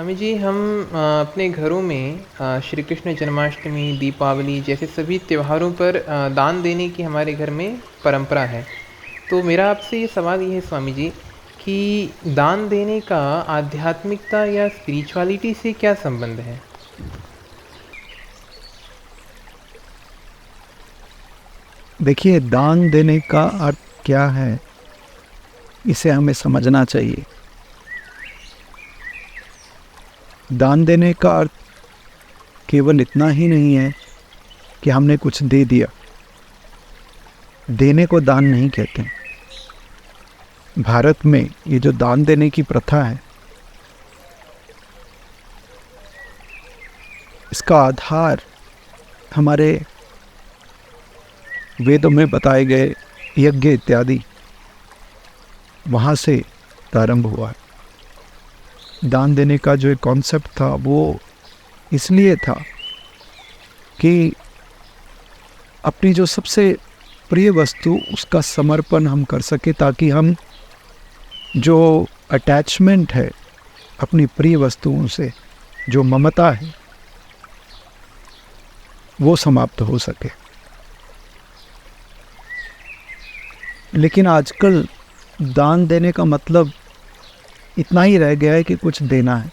स्वामी जी, हम अपने घरों में श्री कृष्ण जन्माष्टमी, दीपावली जैसे सभी त्योहारों पर दान देने की हमारे घर में परंपरा है। तो मेरा आपसे ये सवाल ये है स्वामी जी कि दान देने का आध्यात्मिकता या स्पिरिचुअलिटी से क्या संबंध है? देखिए, दान देने का अर्थ क्या है, इसे हमें समझना चाहिए। दान देने का अर्थ केवल इतना ही नहीं है कि हमने कुछ दे दिया। देने को दान नहीं कहते। भारत में ये जो दान देने की प्रथा है, इसका आधार हमारे वेदों में बताए गए यज्ञ इत्यादि वहाँ से प्रारंभ हुआ है। दान देने का जो एक कॉन्सेप्ट था वो इसलिए था कि अपनी जो सबसे प्रिय वस्तु उसका समर्पण हम कर सके, ताकि हम जो अटैचमेंट है अपनी प्रिय वस्तुओं से, जो ममता है, वो समाप्त हो सके। लेकिन आजकल दान देने का मतलब इतना ही रह गया है कि कुछ देना है,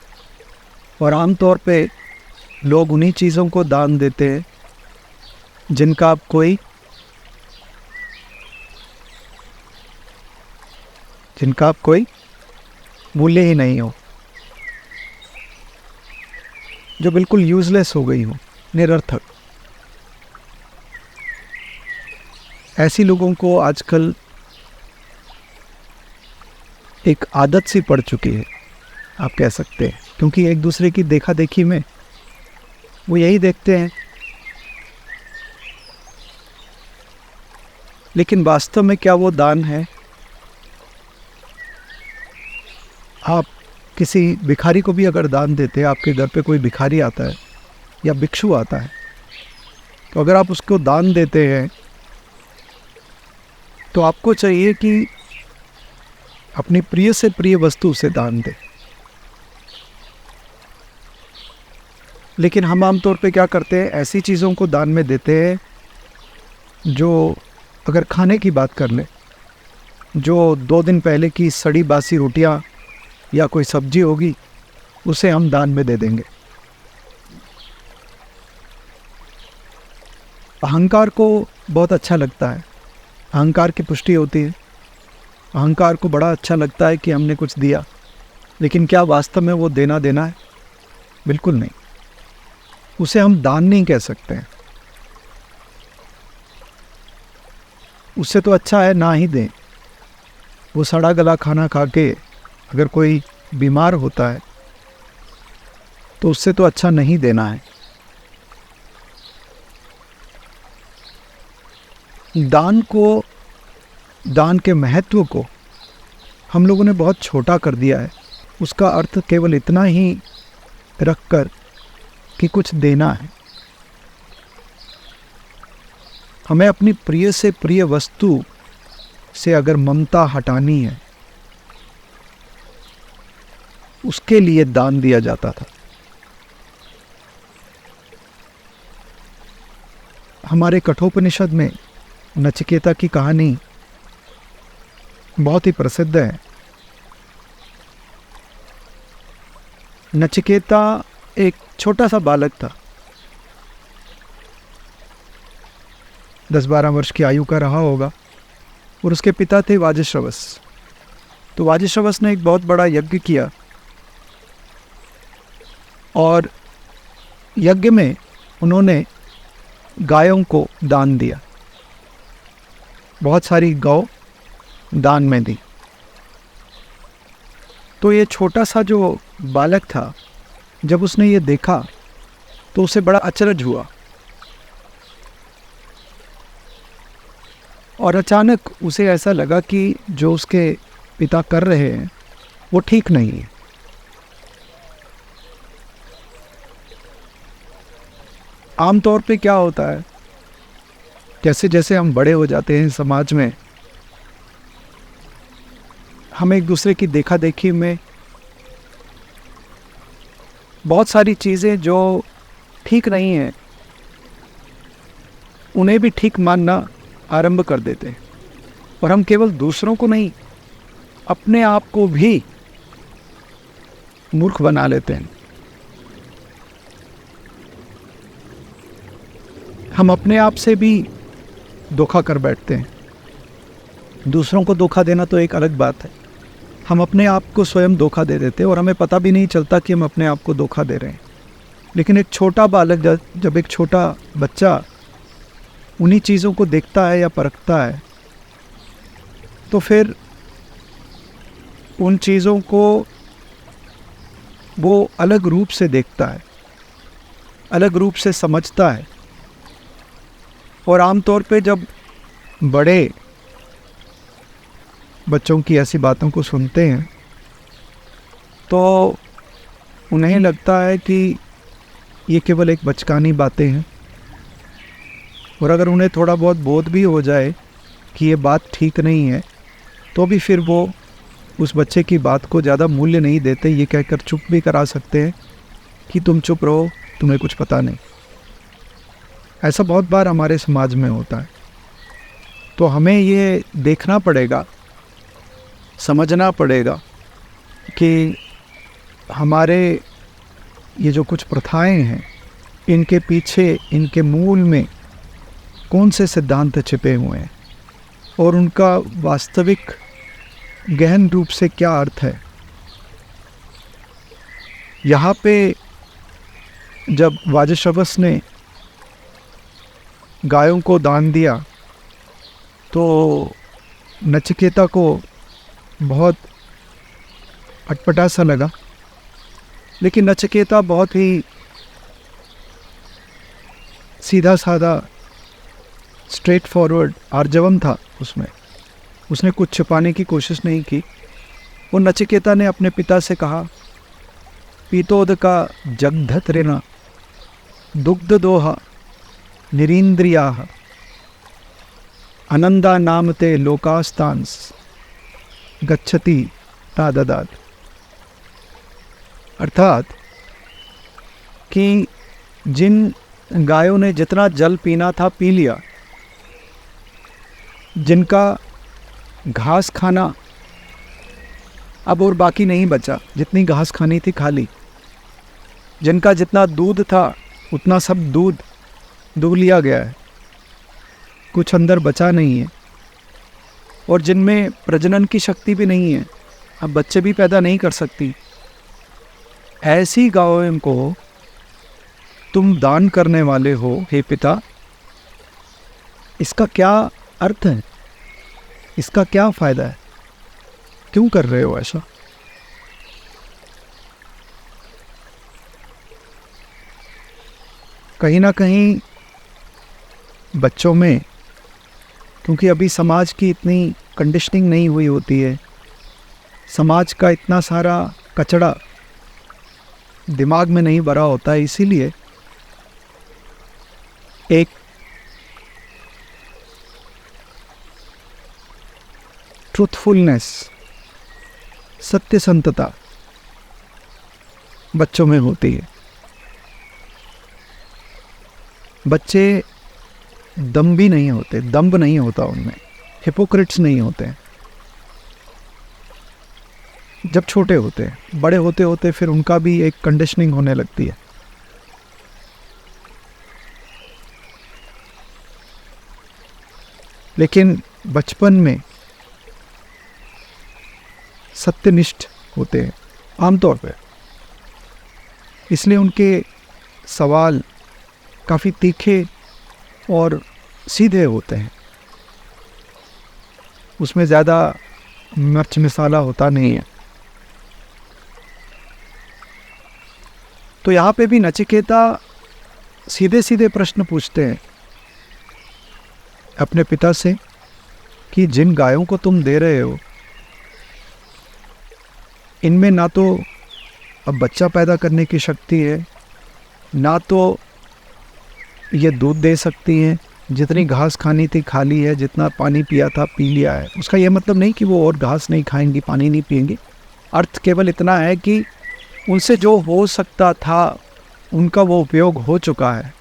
और आमतौर पे लोग उन्हीं चीज़ों को दान देते हैं जिनका आप कोई मूल्य ही नहीं हो, जो बिल्कुल यूजलेस हो गई हो, निरर्थक। ऐसी लोगों को आजकल एक आदत सी पड़ चुकी है, आप कह सकते हैं, क्योंकि एक दूसरे की देखा देखी में वो यही देखते हैं। लेकिन वास्तव में क्या वो दान है? आप किसी भिखारी को भी अगर दान देते हैं, आपके घर पे कोई भिखारी आता है या भिक्षु आता है, तो अगर आप उसको दान देते हैं तो आपको चाहिए कि अपनी प्रिय से प्रिय वस्तु उसे दान दें। लेकिन हम आमतौर पे क्या करते हैं, ऐसी चीज़ों को दान में देते हैं जो, अगर खाने की बात कर लें, जो 2 दिन पहले की सड़ी बासी रोटियां या कोई सब्जी होगी, उसे हम दान में दे देंगे। अहंकार को बहुत अच्छा लगता है, अहंकार की पुष्टि होती है। अहंकार को बड़ा अच्छा लगता है कि हमने कुछ दिया, लेकिन क्या वास्तव में वो देना देना है? बिल्कुल नहीं। उसे हम दान नहीं कह सकते हैं। उससे तो अच्छा है ना ही दें। वो सड़ा गला खाना खा के अगर कोई बीमार होता है तो उससे तो अच्छा नहीं देना है। दान के महत्व को हम लोगों ने बहुत छोटा कर दिया है। उसका अर्थ केवल इतना ही रखकर कि कुछ देना है। हमें अपनी प्रिय से प्रिय वस्तु से अगर ममता हटानी है, उसके लिए दान दिया जाता था। हमारे कठोपनिषद में नचिकेता की कहानी बहुत ही प्रसिद्ध है। नचिकेता एक छोटा सा बालक था, 10-12 वर्ष की आयु का रहा होगा, और उसके पिता थे वाजिश्रवस। तो वाजिश्रवस ने एक बहुत बड़ा यज्ञ किया, और यज्ञ में उन्होंने गायों को दान दिया। बहुत सारी गौ दान में दी। तो ये छोटा सा जो बालक था, जब उसने ये देखा तो उसे बड़ा अचरज हुआ, और अचानक उसे ऐसा लगा कि जो उसके पिता कर रहे हैं वो ठीक नहीं है। आमतौर पे क्या होता है, जैसे जैसे हम बड़े हो जाते हैं समाज में, हम एक दूसरे की देखा देखी में बहुत सारी चीज़ें जो ठीक नहीं हैं उन्हें भी ठीक मानना आरंभ कर देते हैं, और हम केवल दूसरों को नहीं, अपने आप को भी मूर्ख बना लेते हैं। हम अपने आप से भी धोखा कर बैठते हैं। दूसरों को धोखा देना तो एक अलग बात है, हम अपने आप को स्वयं धोखा दे देते हैं और हमें पता भी नहीं चलता कि हम अपने आप को धोखा दे रहे हैं। लेकिन एक छोटा बालक जब एक छोटा बच्चा उन्हीं चीज़ों को देखता है या परखता है, तो फिर उन चीज़ों को वो अलग रूप से देखता है, अलग रूप से समझता है। और आमतौर पे जब बड़े बच्चों की ऐसी बातों को सुनते हैं तो उन्हें लगता है कि ये केवल एक बचकानी बातें हैं, और अगर उन्हें थोड़ा बहुत बोध भी हो जाए कि ये बात ठीक नहीं है, तो भी फिर वो उस बच्चे की बात को ज़्यादा मूल्य नहीं देते, ये कहकर चुप भी करा सकते हैं कि तुम चुप रहो, तुम्हें कुछ पता नहीं। ऐसा बहुत बार हमारे समाज में होता है। तो हमें ये देखना पड़ेगा, समझना पड़ेगा कि हमारे ये जो कुछ प्रथाएं हैं, इनके पीछे, इनके मूल में कौन से सिद्धांत छिपे हुए हैं और उनका वास्तविक गहन रूप से क्या अर्थ है। यहाँ पे जब वाजश्रवस ने गायों को दान दिया तो नचिकेता को बहुत अटपटा सा लगा, लेकिन नचिकेता बहुत ही सीधा साधा, स्ट्रेट फॉरवर्ड आर्जवम था उसमें। उसने कुछ छिपाने की कोशिश नहीं की। वो नचिकेता ने अपने पिता से कहा, पीतोद का जगधत रेना दुग्ध दोहा निरीन्द्रियाः अनंदा नामते लोकास्तांस गच्छति ताददाद। अर्थात कि जिन गायों ने जितना जल पीना था पी लिया, जिनका घास खाना अब और बाकी नहीं बचा, जितनी घास खानी थी खा ली, जिनका जितना दूध था उतना सब दूध दूह लिया गया है, कुछ अंदर बचा नहीं है, और जिनमें प्रजनन की शक्ति भी नहीं है, अब बच्चे भी पैदा नहीं कर सकती, ऐसी गायों को तुम दान करने वाले हो हे पिता। इसका क्या अर्थ है? इसका क्या फ़ायदा है? क्यों कर रहे हो ऐसा? कहीं ना कहीं बच्चों में, क्योंकि अभी समाज की इतनी कंडीशनिंग नहीं हुई होती है, समाज का इतना सारा कचड़ा दिमाग में नहीं भरा होता है, इसीलिए एक ट्रूथफुलनेस, सत्यसंधता बच्चों में होती है। बच्चे दम्भी नहीं होते, दम्भ नहीं होता उनमें, हिपोक्रिट्स नहीं होते हैं जब छोटे होते हैं। बड़े होते होते फिर उनका भी एक कंडीशनिंग होने लगती है। लेकिन बचपन में सत्यनिष्ठ होते हैं आमतौर पर, इसलिए उनके सवाल काफ़ी तीखे और सीधे होते हैं, उसमें ज़्यादा मिर्च मसाला होता नहीं है। तो यहाँ पे भी नचिकेता सीधे सीधे प्रश्न पूछते हैं अपने पिता से कि जिन गायों को तुम दे रहे हो, इनमें ना तो अब बच्चा पैदा करने की शक्ति है, ना तो ये दूध दे सकती हैं, जितनी घास खानी थी खा ली है, जितना पानी पिया था पी लिया है। उसका यह मतलब नहीं कि वो और घास नहीं खाएंगी, पानी नहीं पिएंगी। अर्थ केवल इतना है कि उनसे जो हो सकता था उनका वो उपयोग हो चुका है।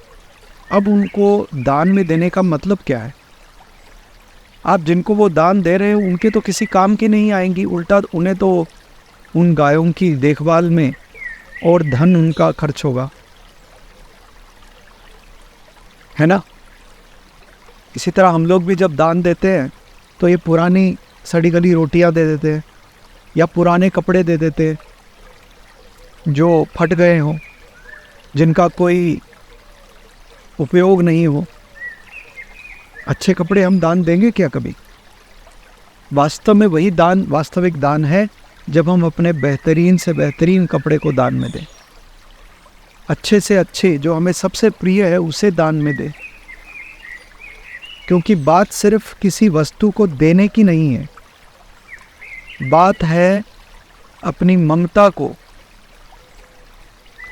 अब उनको दान में देने का मतलब क्या है? आप जिनको वो दान दे रहे हैं उनके तो किसी काम की नहीं आएंगी, उल्टा उन्हें तो उन गायों की देखभाल में और धन उनका खर्च होगा, है ना? इसी तरह हम लोग भी जब दान देते हैं तो ये पुरानी सड़ी गली रोटियां दे देते हैं या पुराने कपड़े दे देते हैं जो फट गए हों, जिनका कोई उपयोग नहीं हो। अच्छे कपड़े हम दान देंगे क्या कभी? वास्तव में वही दान वास्तविक दान है जब हम अपने बेहतरीन से बेहतरीन कपड़े को दान में दें, अच्छे से अच्छे जो हमें सबसे प्रिय है उसे दान में दें। क्योंकि बात सिर्फ किसी वस्तु को देने की नहीं है, बात है अपनी ममता को,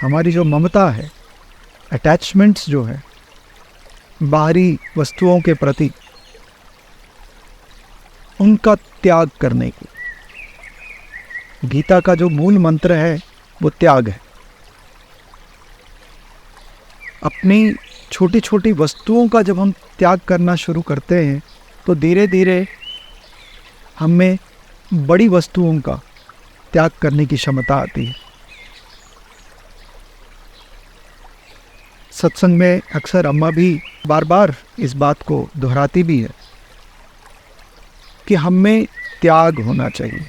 हमारी जो ममता है, अटैचमेंट्स जो है बाहरी वस्तुओं के प्रति, उनका त्याग करने की। गीता का जो मूल मंत्र है वो त्याग है। अपनी छोटी छोटी वस्तुओं का जब हम त्याग करना शुरू करते हैं तो धीरे धीरे हमें बड़ी वस्तुओं का त्याग करने की क्षमता आती है। सत्संग में अक्सर अम्मा भी बार बार इस बात को दोहराती भी है कि हमें त्याग होना चाहिए।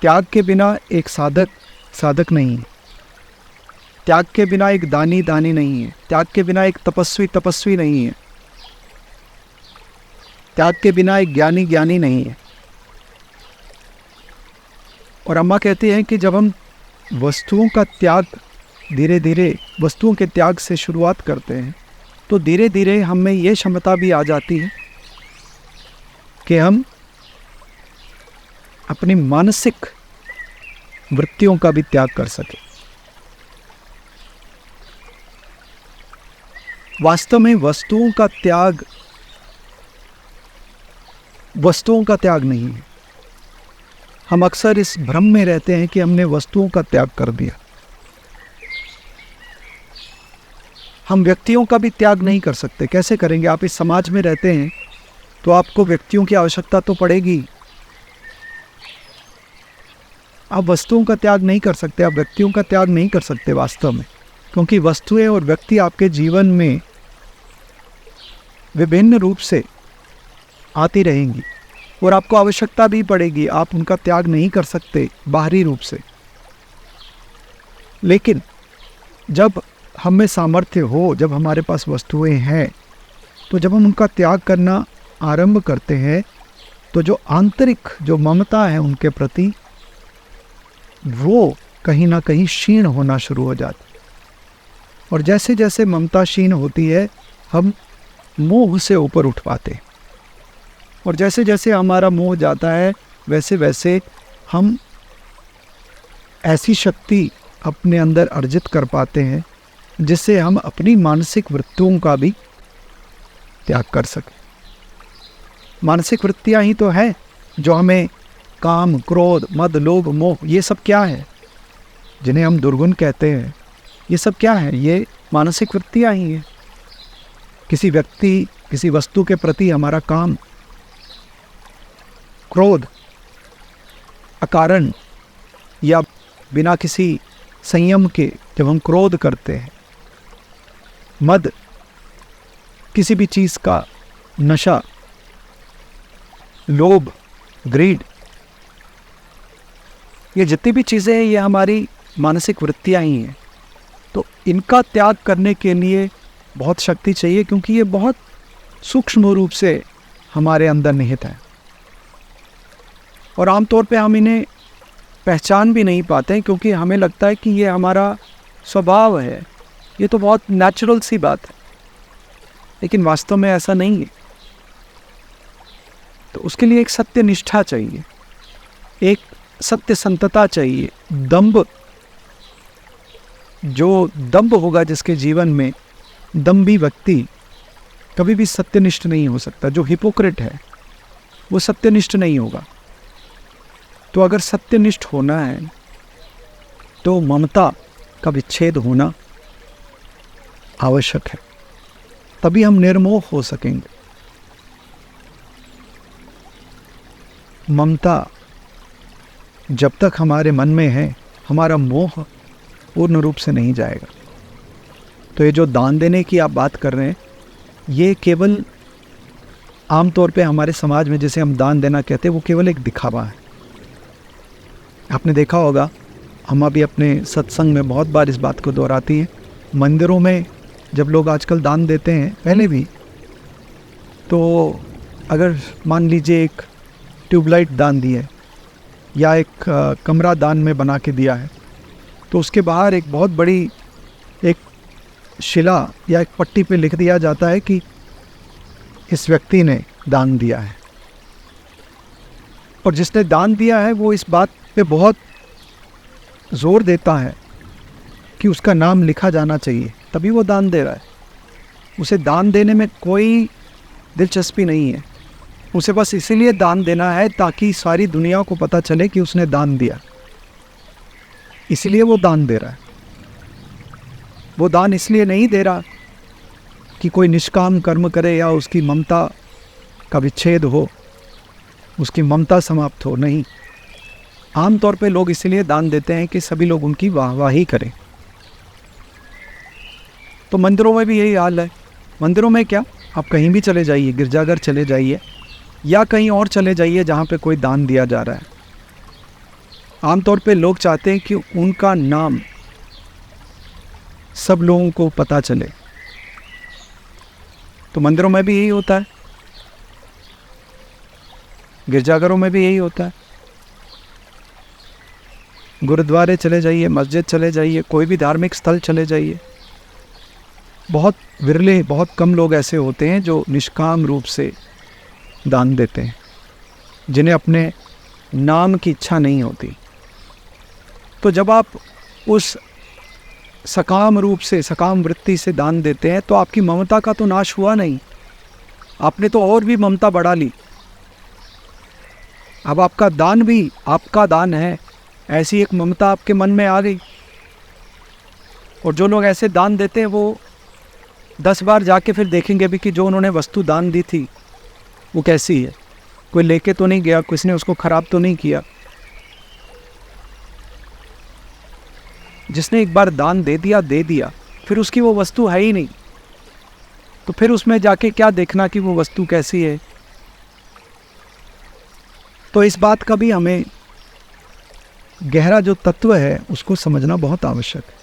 त्याग के बिना एक साधक नहीं है, त्याग के बिना एक दानी नहीं है, त्याग के बिना एक तपस्वी नहीं है, त्याग के बिना एक ज्ञानी नहीं है। और अम्मा कहती हैं कि जब हम वस्तुओं का त्याग धीरे धीरे वस्तुओं के त्याग से शुरुआत करते हैं तो धीरे धीरे हमें ये क्षमता भी आ जाती है कि हम अपनी मानसिक वृत्तियों का भी त्याग कर सकें। वास्तव में वस्तुओं का त्याग नहीं है। हम अक्सर इस भ्रम में रहते हैं कि हमने वस्तुओं का त्याग कर दिया। हम व्यक्तियों का भी त्याग नहीं कर सकते। कैसे करेंगे? आप इस समाज में रहते हैं तो आपको व्यक्तियों की आवश्यकता तो पड़ेगी। आप वस्तुओं का त्याग नहीं कर सकते, आप व्यक्तियों का त्याग नहीं कर सकते वास्तव में, क्योंकि वस्तुएं और व्यक्ति आपके जीवन में विभिन्न रूप से आती रहेंगी और आपको आवश्यकता भी पड़ेगी। आप उनका त्याग नहीं कर सकते बाहरी रूप से। लेकिन जब हम में सामर्थ्य हो, जब हमारे पास वस्तुएं हैं, तो जब हम उनका त्याग करना आरंभ करते हैं तो जो आंतरिक जो ममता है उनके प्रति, वो कहीं ना कहीं क्षीण होना शुरू हो जाती है। और जैसे जैसे ममता क्षीण होती है हम मोह से ऊपर उठ पाते हैं, और जैसे जैसे हमारा मोह जाता है वैसे वैसे हम ऐसी शक्ति अपने अंदर अर्जित कर पाते हैं जिससे हम अपनी मानसिक वृत्तियों का भी त्याग कर सकें। मानसिक वृत्तियां ही तो हैं जो हमें काम, क्रोध, मद, लोभ, मोह, ये सब क्या है जिन्हें हम दुर्गुण कहते हैं? ये सब क्या है? ये मानसिक वृत्तियां ही हैं। किसी व्यक्ति, किसी वस्तु के प्रति हमारा काम, क्रोध अकारण या बिना किसी संयम के जब हम क्रोध करते हैं, मद किसी भी चीज़ का नशा, लोभ, ग्रीड, ये जितनी भी चीज़ें हैं ये हमारी मानसिक वृत्तियां ही हैं। तो इनका त्याग करने के लिए बहुत शक्ति चाहिए, क्योंकि ये बहुत सूक्ष्म रूप से हमारे अंदर निहित है और आमतौर पे हम इन्हें पहचान भी नहीं पाते हैं, क्योंकि हमें लगता है कि ये हमारा स्वभाव है, ये तो बहुत नेचुरल सी बात है। लेकिन वास्तव में ऐसा नहीं है। तो उसके लिए एक सत्य निष्ठा चाहिए, एक सत्य संतता चाहिए, दंभ। जो दंभ होगा जिसके जीवन में, दंभी व्यक्ति कभी भी सत्यनिष्ठ नहीं हो सकता। जो हिपोक्रेट है वो सत्यनिष्ठ नहीं होगा। तो अगर सत्यनिष्ठ होना है तो ममता का विच्छेद होना आवश्यक है, तभी हम निर्मोह हो सकेंगे। ममता जब तक हमारे मन में है, हमारा मोह पूर्ण रूप से नहीं जाएगा। तो ये जो दान देने की आप बात कर रहे हैं, ये केवल आमतौर पे हमारे समाज में जिसे हम दान देना कहते हैं, वो केवल एक दिखावा है। आपने देखा होगा, हम अभी अपने सत्संग में बहुत बार इस बात को दोहराती हैं, मंदिरों में जब लोग आजकल दान देते हैं, पहले भी, तो अगर मान लीजिए एक ट्यूबलाइट दान दी है या एक कमरा दान में बना के दिया है, तो उसके बाहर एक बहुत बड़ी एक शिला या एक पट्टी पे लिख दिया जाता है कि इस व्यक्ति ने दान दिया है। और जिसने दान दिया है वो इस बात पे बहुत ज़ोर देता है कि उसका नाम लिखा जाना चाहिए, तभी वो दान दे रहा है। उसे दान देने में कोई दिलचस्पी नहीं है, उसे बस इसीलिए दान देना है ताकि सारी दुनिया को पता चले कि उसने दान दिया, इसीलिए वो दान दे रहा है। वो दान इसलिए नहीं दे रहा कि कोई निष्काम कर्म करे या उसकी ममता का विच्छेद हो, उसकी ममता समाप्त हो, नहीं। आमतौर पे लोग इसलिए दान देते हैं कि सभी लोग उनकी वाहवाही करें। तो मंदिरों में भी यही हाल है। मंदिरों में क्या, आप कहीं भी चले जाइए, गिरजाघर चले जाइए या कहीं और चले जाइए जहाँ पे कोई दान दिया जा रहा है, आमतौर पे लोग चाहते हैं कि उनका नाम सब लोगों को पता चले। तो मंदिरों में भी यही होता है, गिरजाघरों में भी यही होता है। गुरुद्वारे चले जाइए, मस्जिद चले जाइए, कोई भी धार्मिक स्थल चले जाइए, बहुत विरले, बहुत कम लोग ऐसे होते हैं जो निष्काम रूप से दान देते हैं, जिन्हें अपने नाम की इच्छा नहीं होती। तो जब आप उस सकाम रूप से, सकाम वृत्ति से दान देते हैं, तो आपकी ममता का तो नाश हुआ नहीं, आपने तो और भी ममता बढ़ा ली। अब आपका दान भी आपका दान है, ऐसी एक ममता आपके मन में आ गई। और जो लोग ऐसे दान देते हैं वो 10 बार जाके फिर देखेंगे भी कि जो उन्होंने वस्तु दान दी थी वो कैसी है, कोई लेके तो नहीं गया, किसी ने उसको ख़राब तो नहीं किया। जिसने एक बार दान दे दिया, फिर उसकी वो वस्तु है ही नहीं, तो फिर उसमें जाके क्या देखना कि वो वस्तु कैसी है। तो इस बात का भी हमें गहरा जो तत्व है उसको समझना बहुत आवश्यक है।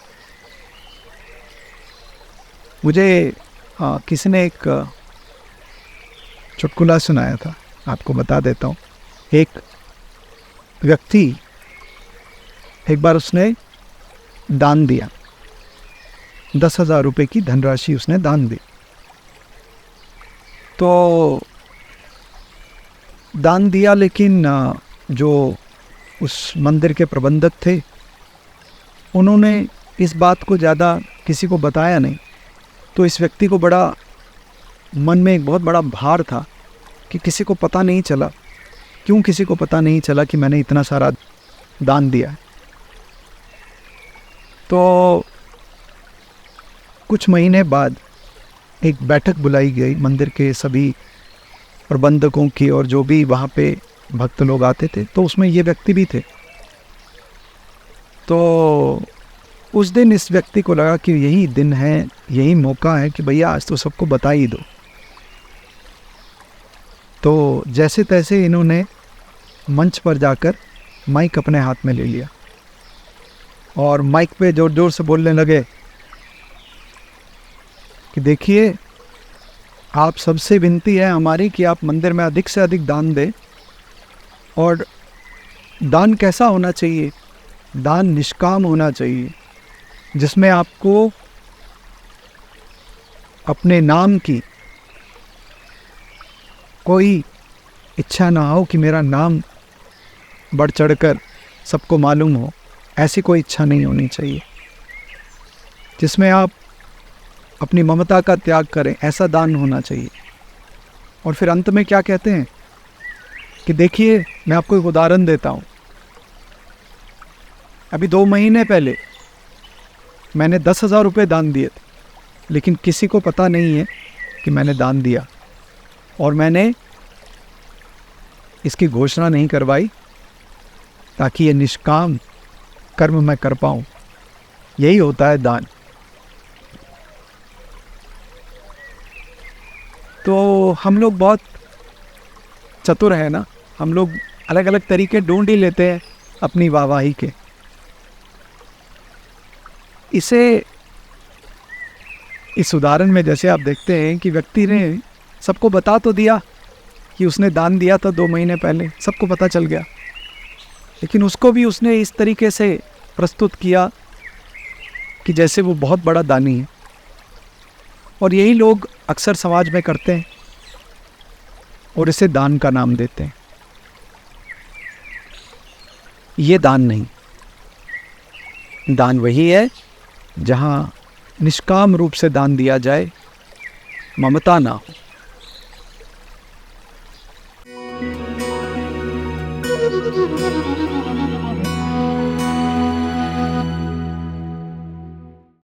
मुझे किसी ने एक चुटकुला सुनाया था, आपको बता देता हूँ। एक व्यक्ति, एक बार उसने दान दिया, 10,000 रुपये की धनराशि उसने दान दी। तो दान दिया, लेकिन जो उस मंदिर के प्रबंधक थे उन्होंने इस बात को ज़्यादा किसी को बताया नहीं। तो इस व्यक्ति को बड़ा मन में एक बहुत बड़ा भार था कि किसी को पता नहीं चला, क्यों किसी को पता नहीं चला कि मैंने इतना सारा दान दिया है। तो कुछ महीने बाद एक बैठक बुलाई गई मंदिर के सभी प्रबंधकों की और जो भी वहाँ पे भक्त लोग आते थे, तो उसमें ये व्यक्ति भी थे। तो उस दिन इस व्यक्ति को लगा कि यही दिन है, यही मौका है कि भैया आज तो सबको बता ही दो। तो जैसे तैसे इन्होंने मंच पर जाकर माइक अपने हाथ में ले लिया और माइक पे जोर जोर से बोलने लगे कि देखिए, आप सबसे विनती है हमारी कि आप मंदिर में अधिक से अधिक दान दें। और दान कैसा होना चाहिए? दान निष्काम होना चाहिए, जिसमें आपको अपने नाम की कोई इच्छा ना हो कि मेरा नाम बढ़ चढ़कर सबको मालूम हो, ऐसी कोई इच्छा नहीं होनी चाहिए। जिसमें आप अपनी ममता का त्याग करें, ऐसा दान होना चाहिए। और फिर अंत में क्या कहते हैं कि देखिए, मैं आपको एक उदाहरण देता हूँ अभी 2 महीने पहले मैंने 10,000 रुपये दान दिए थे, लेकिन किसी को पता नहीं है कि मैंने दान दिया, और मैंने इसकी घोषणा नहीं करवाई ताकि ये निष्काम कर्म मैं कर पाऊँ। यही होता है दान। तो हम लोग बहुत चतुर हैं ना, हम लोग अलग अलग तरीके ढूंढ ही लेते हैं अपनी वाहवाही के। इस उदाहरण में जैसे आप देखते हैं कि व्यक्ति ने सबको बता तो दिया कि उसने दान दिया था 2 महीने पहले, सबको पता चल गया, लेकिन उसको भी उसने इस तरीके से प्रस्तुत किया कि जैसे वो बहुत बड़ा दानी है। और यही लोग अक्सर समाज में करते हैं और इसे दान का नाम देते हैं। ये दान नहीं, दान वही है जहाँ निष्काम रूप से दान दिया जाए, ममता ना हो।